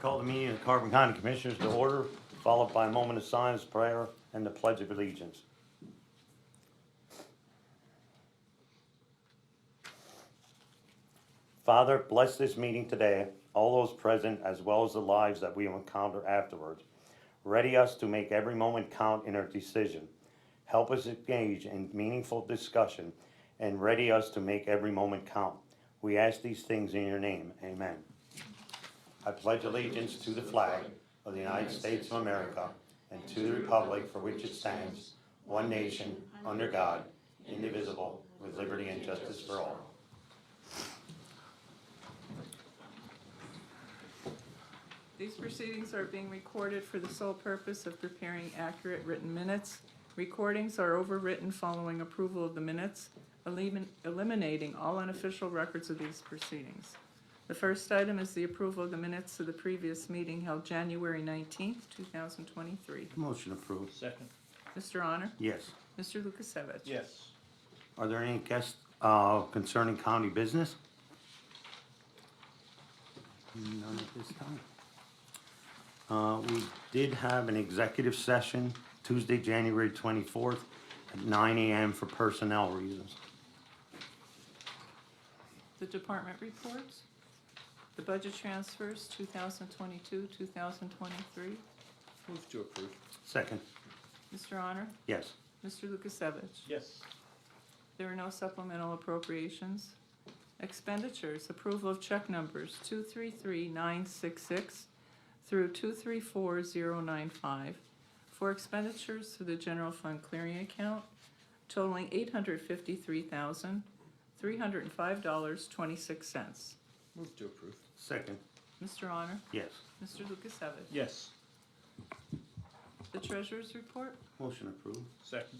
Call the meeting of the Carbon County Commissioners to order, followed by a moment of silence, prayer, and the Pledge of Allegiance. Father, bless this meeting today, all those present, as well as the lives that we will encounter afterwards. Ready us to make every moment count in our decision. Help us engage in meaningful discussion, and ready us to make every moment count. We ask these things in your name. Amen. I pledge allegiance to the flag of the United States of America and to the republic for which it stands, one nation, under God, indivisible, with liberty and justice for all. These proceedings are being recorded for the sole purpose of preparing accurate written minutes. Recordings are overwritten following approval of the minutes, eliminating all unofficial records of these proceedings. The first item is the approval of the minutes of the previous meeting held January 19th, 2023. Motion approved. Second. Mr. Honor? Yes. Mr. Lukasevich? Yes. Are there any guests concerning county business? None at this time. We did have an executive session Tuesday, January 24th at 9 a.m. for personnel reasons. The department reports. The budget transfers 2022, 2023. Move to approve. Second. Mr. Honor? Yes. Mr. Lukasevich? Yes. There are no supplemental appropriations. Expenditures, approval of check numbers 233966 through 234095 for expenditures through the general fund clearing account totaling $853,305.26. Move to approve. Second. Mr. Honor? Yes. Mr. Lukasevich? Yes. The treasurer's report. Motion approved. Second.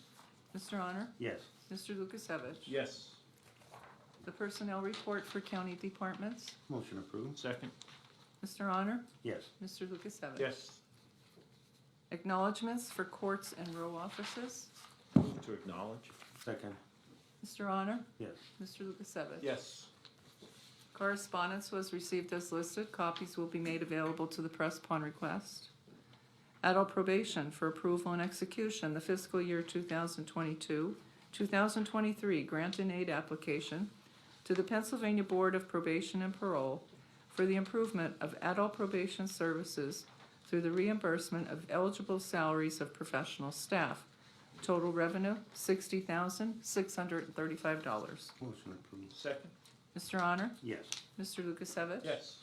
Mr. Honor? Yes. Mr. Lukasevich? Yes. The personnel report for county departments. Motion approved. Second. Mr. Honor? Yes. Mr. Lukasevich? Yes. Acknowledgements for courts and row offices. Move to acknowledge. Second. Mr. Honor? Yes. Mr. Lukasevich? Yes. Correspondence was received as listed. Copies will be made available to the press upon request. Adult probation for approval and execution, the fiscal year 2022-2023 grant and aid application to the Pennsylvania Board of Probation and Parole for the improvement of adult probation services through the reimbursement of eligible salaries of professional staff. Total revenue, $60,635. Motion approved. Second. Mr. Honor? Yes. Mr. Lukasevich? Yes.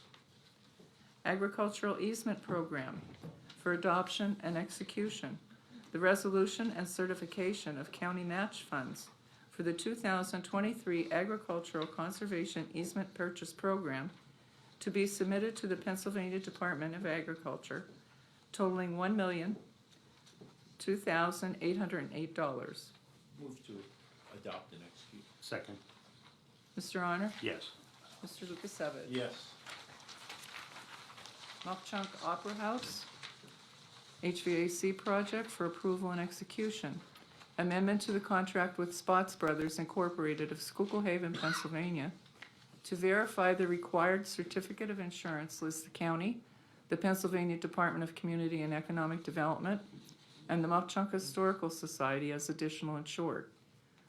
Agricultural Easement Program for adoption and execution. The resolution and certification of county match funds for the 2023 Agricultural Conservation Easement Purchase Program to be submitted to the Pennsylvania Department of Agriculture, totaling $1,002,808. Move to adopt and execute. Second. Mr. Honor? Yes. Mr. Lukasevich? Yes. Mock-Chunk Opera House, HVAC project for approval and execution. Amendment to the contract with Spots Brothers Incorporated of Schuylkill Haven, Pennsylvania, to verify the required certificate of insurance lists the county, the Pennsylvania Department of Community and Economic Development, and the Mock-Chunk Historical Society as additional insured.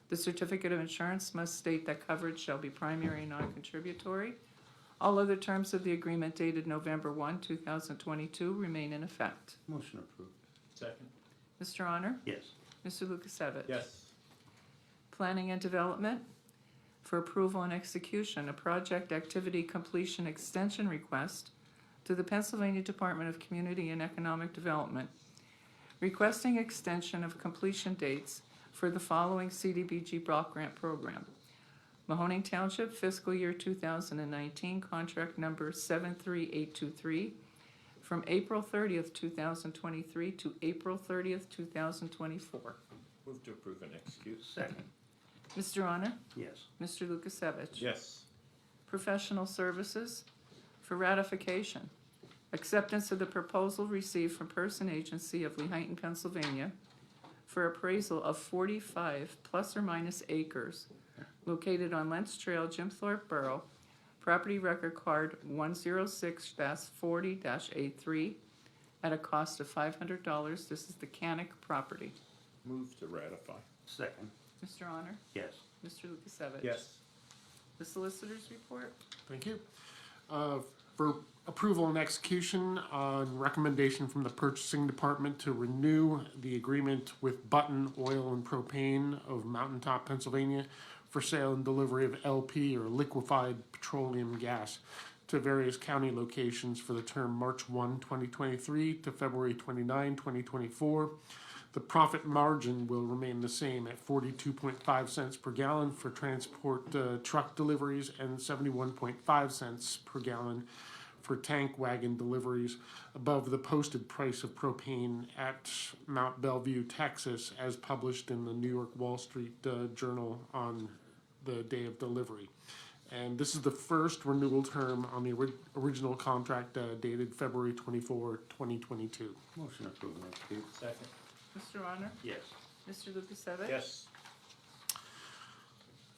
The certificate of insurance must state that coverage shall be primary and non-contributory. All other terms of the agreement dated November 1, 2022 remain in effect. Motion approved. Second. Mr. Honor? Yes. Mr. Lukasevich? Yes. Planning and Development for approval and execution, a project activity completion extension request to the Pennsylvania Department of Community and Economic Development, requesting extension of completion dates for the following CDBG block grant program. Mahoning Township fiscal year 2019 contract number 73823 from April 30th, 2023 to April 30th, 2024. Move to approve and execute. Second. Mr. Honor? Yes. Mr. Lukasevich? Yes. Professional services for ratification. Acceptance of the proposal received from Person Agency of Lehighton, Pennsylvania for appraisal of 45 plus or minus acres located on Lentz Trail, Jim Thorpe Borough, property record card 106-40-83 at a cost of $500. This is the Canic property. Move to ratify. Second. Mr. Honor? Yes. Mr. Lukasevich? Yes. The solicitor's report? Thank you. For approval and execution on recommendation from the purchasing department to renew the agreement with Button Oil and Propane of Mountaintop, Pennsylvania for sale and delivery of LP or liquefied petroleum gas to various county locations for the term March 1, 2023 to February 29, 2024. The profit margin will remain the same at 42.5 cents per gallon for transport truck deliveries and 71.5 cents per gallon for tank wagon deliveries above the posted price of propane at Mount Bellevue, Texas, as published in the New York Wall Street Journal on the day of delivery. And this is the first renewal term on the original contract dated February 24, 2022. Motion approved and execute. Second. Mr. Honor? Yes. Mr. Lukasevich? Yes.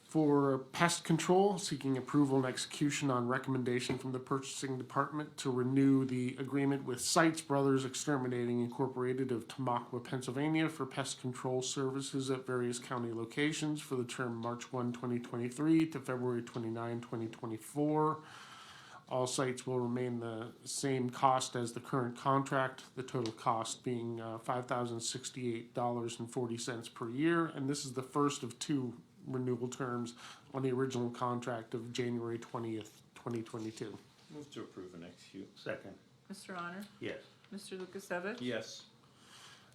For pest control, seeking approval and execution on recommendation from the purchasing department to renew the agreement with Sites Brothers Exterminating Incorporated of Tamaqua, Pennsylvania for pest control services at various county locations for the term March 1, 2023 to February 29, 2024. All sites will remain the same cost as the current contract, the total cost being $5,068.40 per year, and this is the first of two renewal terms on the original contract of January 20th, 2022. Move to approve and execute. Second. Mr. Honor? Yes. Mr. Lukasevich? Yes.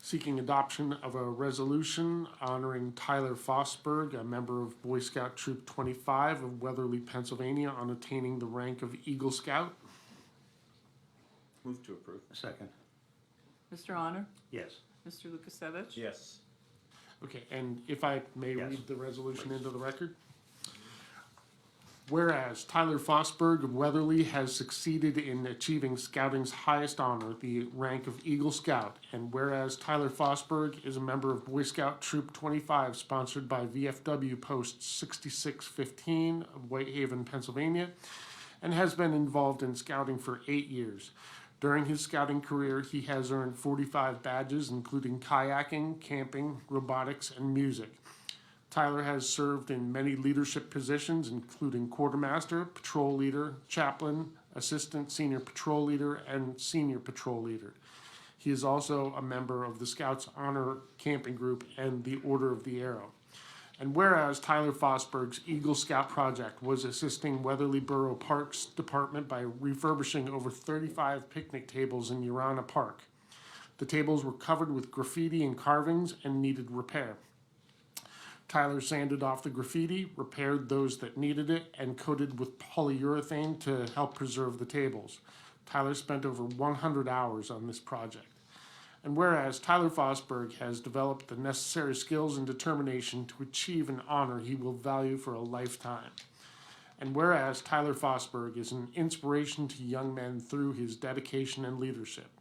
Seeking adoption of a resolution honoring Tyler Fosberg, a member of Boy Scout Troop 25 of Weatherly, Pennsylvania, on attaining the rank of Eagle Scout. Move to approve. Second. Mr. Honor? Yes. Mr. Lukasevich? Yes. Okay, and if I may Yes. read the resolution into the record? Whereas Tyler Fosberg of Weatherly has succeeded in achieving scouting's highest honor, the rank of Eagle Scout, and whereas Tyler Fosberg is a member of Boy Scout Troop 25, sponsored by VFW Post 6615 of Whitehaven, Pennsylvania, and has been involved in scouting for 8 years. During his scouting career, he has earned 45 badges, including kayaking, camping, robotics, and music. Tyler has served in many leadership positions, including quartermaster, patrol leader, chaplain, assistant senior patrol leader, and senior patrol leader. He is also a member of the Scouts Honor Camping Group and the Order of the Arrow. And whereas Tyler Fosberg's Eagle Scout project was assisting Weatherly Borough Parks Department by refurbishing over 35 picnic tables in Urana Park. The tables were covered with graffiti and carvings and needed repair. Tyler sanded off the graffiti, repaired those that needed it, and coated with polyurethane to help preserve the tables. Tyler spent over 100 hours on this project. And whereas Tyler Fosberg has developed the necessary skills and determination to achieve an honor he will value for a lifetime. And whereas Tyler Fosberg is an inspiration to young men through his dedication and leadership.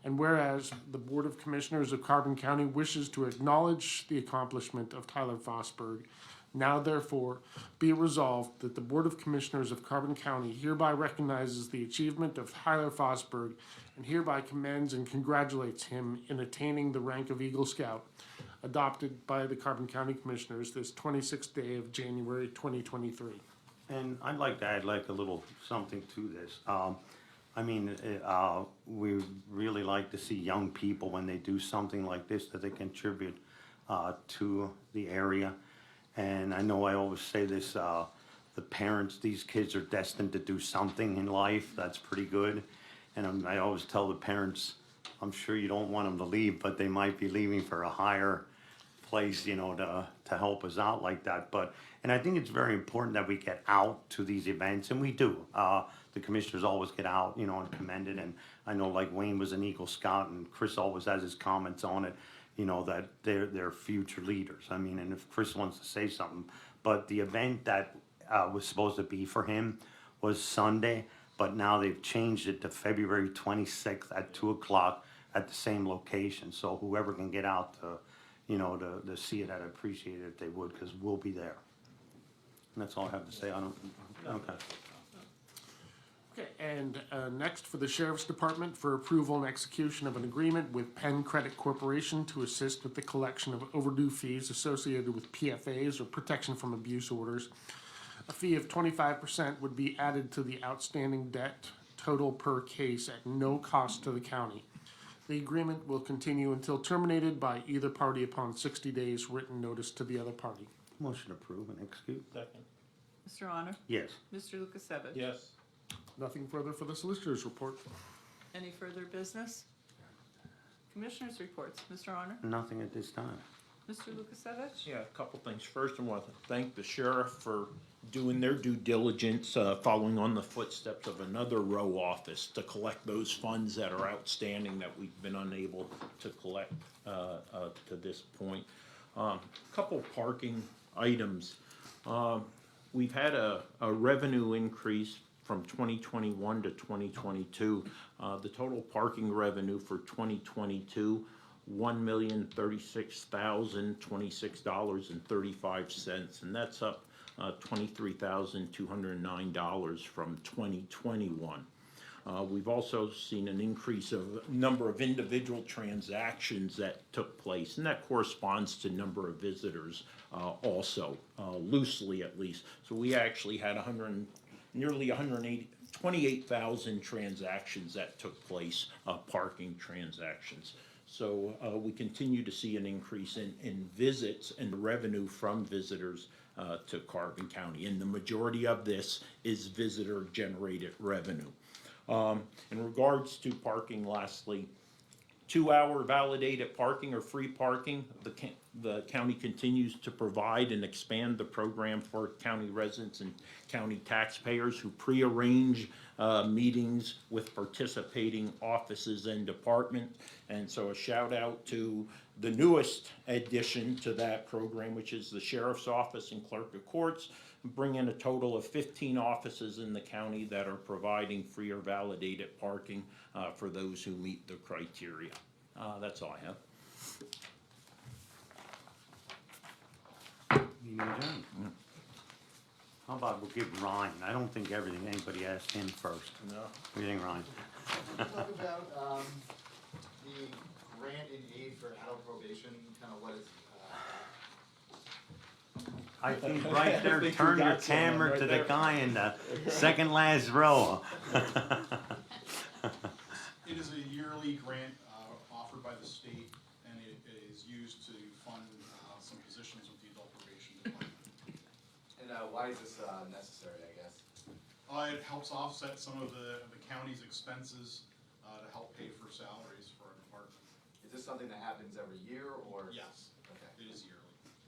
And whereas the Board of Commissioners of Carbon County wishes to acknowledge the accomplishment of Tyler Fosberg, now therefore be it resolved that the Board of Commissioners of Carbon County hereby recognizes the achievement of Tyler Fosberg and hereby commends and congratulates him in attaining the rank of Eagle Scout, adopted by the Carbon County Commissioners this 26th day of January 2023. And I'd like to add like a little something to this. We really like to see young people when they do something like this that they contribute to the area. And I know I always say this, the parents, these kids are destined to do something in life that's pretty good. And I always tell the parents, I'm sure you don't want them to leave, but they might be leaving for a higher place, to help us out like that. And I think it's very important that we get out to these events, and we do. The commissioners always get out, and commend it. And I know like Wayne was an Eagle Scout, and Chris always has his comments on it, that they're future leaders. And if Chris wants to say something, but the event that was supposed to be for him was Sunday, but now they've changed it to February 26th at 2 o'clock at the same location. So whoever can get out to see it, I'd appreciate it if they would, because we'll be there. And that's all I have to say. Okay. Okay, and next for the Sheriff's Department for approval and execution of an agreement with Penn Credit Corporation to assist with the collection of overdue fees associated with PFAs or protection from abuse orders. A fee of 25% would be added to the outstanding debt total per case at no cost to the county. The agreement will continue until terminated by either party upon 60 days written notice to the other party. Motion to approve and execute. Second. Mr. Honor? Yes. Mr. Lukasevich? Yes. Nothing further for the Solicitor's report. Any further business? Commissioners' reports. Mr. Honor? Nothing at this time. Mr. Lukasevich? Yeah, a couple things. First, I want to thank the sheriff for doing their due diligence, following on the footsteps of another row office to collect those funds that are outstanding that we've been unable to collect to this point. Couple parking items. We've had a revenue increase from 2021 to 2022. The total parking revenue for 2022, $1,036,026.35, and that's up $23,209 from 2021. We've also seen an increase of number of individual transactions that took place, and that corresponds to number of visitors also, loosely at least. So we actually had nearly 28,000 transactions that took place, parking transactions. So we continue to see an increase in visits and revenue from visitors to Carbon County, and the majority of this is visitor-generated revenue. In regards to parking, lastly, 2-hour validated parking or free parking, the county continues to provide and expand the program for county residents and county taxpayers who pre-arrange meetings with participating offices and departments. And so a shout out to the newest addition to that program, which is the Sheriff's Office and Clerk of Courts, bringing a total of 15 offices in the county that are providing free or validated parking for those who meet the criteria. That's all I have. Meeting adjourned. How about we'll give Ryan, I don't think anybody asked him first. No. What do you think, Ryan? Talk about the grant in aid for adult probation, kind of what is, I think right there, think turn we your got someone camera right to the there. guy in the second last row. It is a yearly grant offered by the state, and it is used to fund some positions with the adult probation department. and why is this necessary, I guess? It helps offset some of the county's expenses to help pay for salaries for our department. Is this something that happens every year, or? Yes, Okay. it is yearly.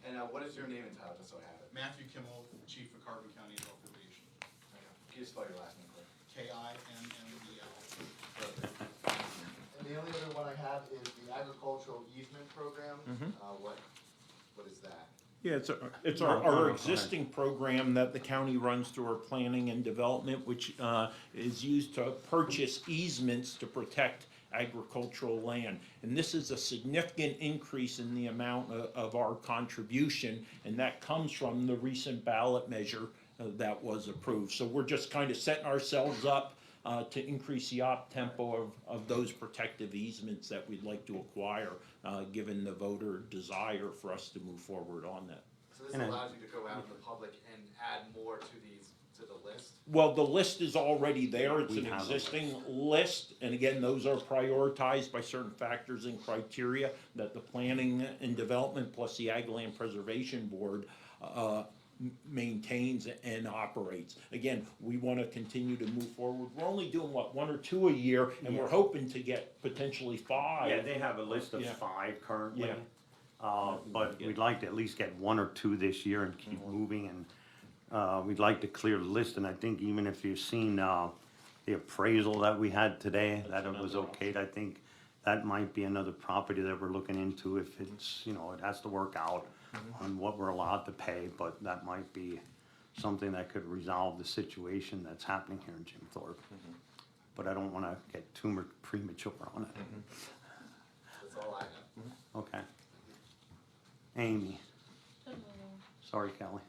And what is your name and title, just so I have it? Matthew Kimmel, Chief of Carbon County Adult Probation. Okay. Can you spell your last name, please? KIMMEL. Perfect. And the only other one I have is the agricultural easement program. What is that? Yeah, it's our existing program that the county runs through our planning and development, which is used to purchase easements to protect agricultural land. And this is a significant increase in the amount of our contribution, and that comes from the recent ballot measure that was approved. So we're just kind of setting ourselves up to increase the op tempo of those protective easements that we'd like to acquire, given the voter desire for us to move forward on that. So this And I- allows you to go out in the public and add more to the list? Well, the list is already there, it's We an have a existing list, and again, those are prioritized by certain factors and criteria that the Planning and Development plus the Ag Land Preservation Board maintains and operates. Again, we wanna continue to move forward, we're only doing, 1 or 2 a year, and we're hoping to get potentially 5. Yeah, they have a list of Yeah. 5 currently. Yeah. But we'd like to at least get 1 or 2 this year and keep moving, and we'd like to clear the list. And I think even if you've seen the appraisal that we had today, that it was another okayed, I think that might be another property that we're looking into if it's, it has to work out on what we're allowed to pay, but that might be something that could resolve the situation that's happening here in Jim Thorpe. But I don't wanna get too premature on it. That's all I have. Okay. Amy, sorry Kelly.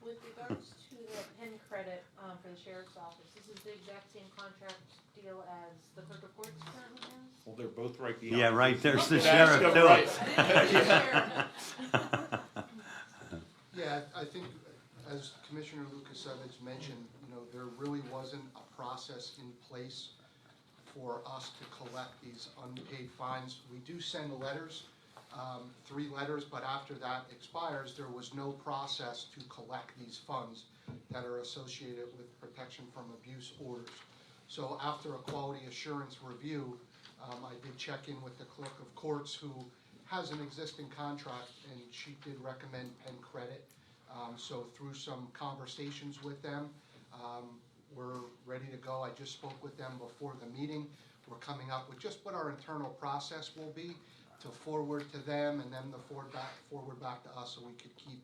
With regards to the pen credit, for the sheriff's office. This is the exact same contract deal as the clerk of courts currently has? Well, they're both right behind. Yeah, right, there's the That's sheriff the too. right. I didn't know the sheriff. Yeah, I think, as Commissioner Lukasevich mentioned, you know, there really wasn't a process in place for us to collect these unpaid fines. We do send letters, 3 letters, but after that expires, there was no process to collect these funds that are associated with protection from abuse orders. So after a quality assurance review, I did check in with the clerk of courts, who has an existing contract, and she did recommend pen credit. So through some conversations with them, we're ready to go. I just spoke with them before the meeting. We're coming up with just what our internal process will be to forward to them, and then the forward back to us, so we could keep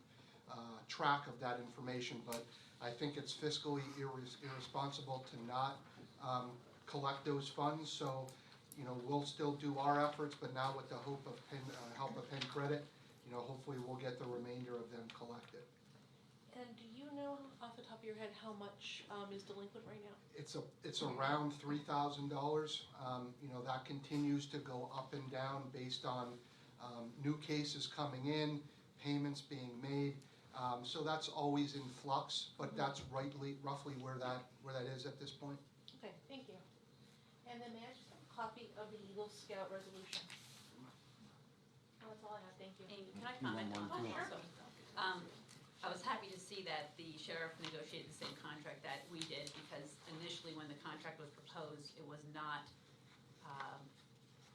track of that information. But I think it's fiscally irresponsible to not collect those funds. So, you know, we'll still do our efforts, but now with the hope of help of pen credit, you know, hopefully we'll get the remainder of them collected. And do you know off the top of your head how much, is delinquent right now? It's around $3,000. You know, that continues to go up and down based on new cases coming in, payments being made. So that's always in flux, but that's roughly where that is at this point. Okay, thank you. And then may I just have a copy of the Eagle Scout resolution? Oh, that's all I have, thank you. Amy, can I comment on Oh, that sure. also? I was happy to see that the sheriff negotiated the same contract that we did, because initially when the contract was proposed, it was not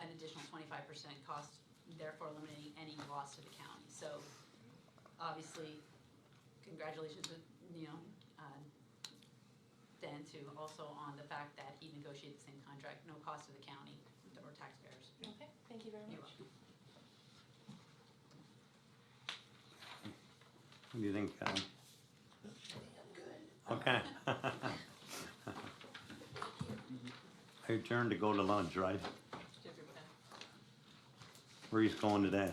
an additional 25% cost, therefore eliminating any loss to the county. So obviously, congratulations to, Dan, too, also on the fact that he negotiated the same contract, no cost to the county or taxpayers. Okay, thank you very You're much. welcome. What do you think, Okay. Your turn to go to lunch, right? Jeffrey, what else? Where he's going today?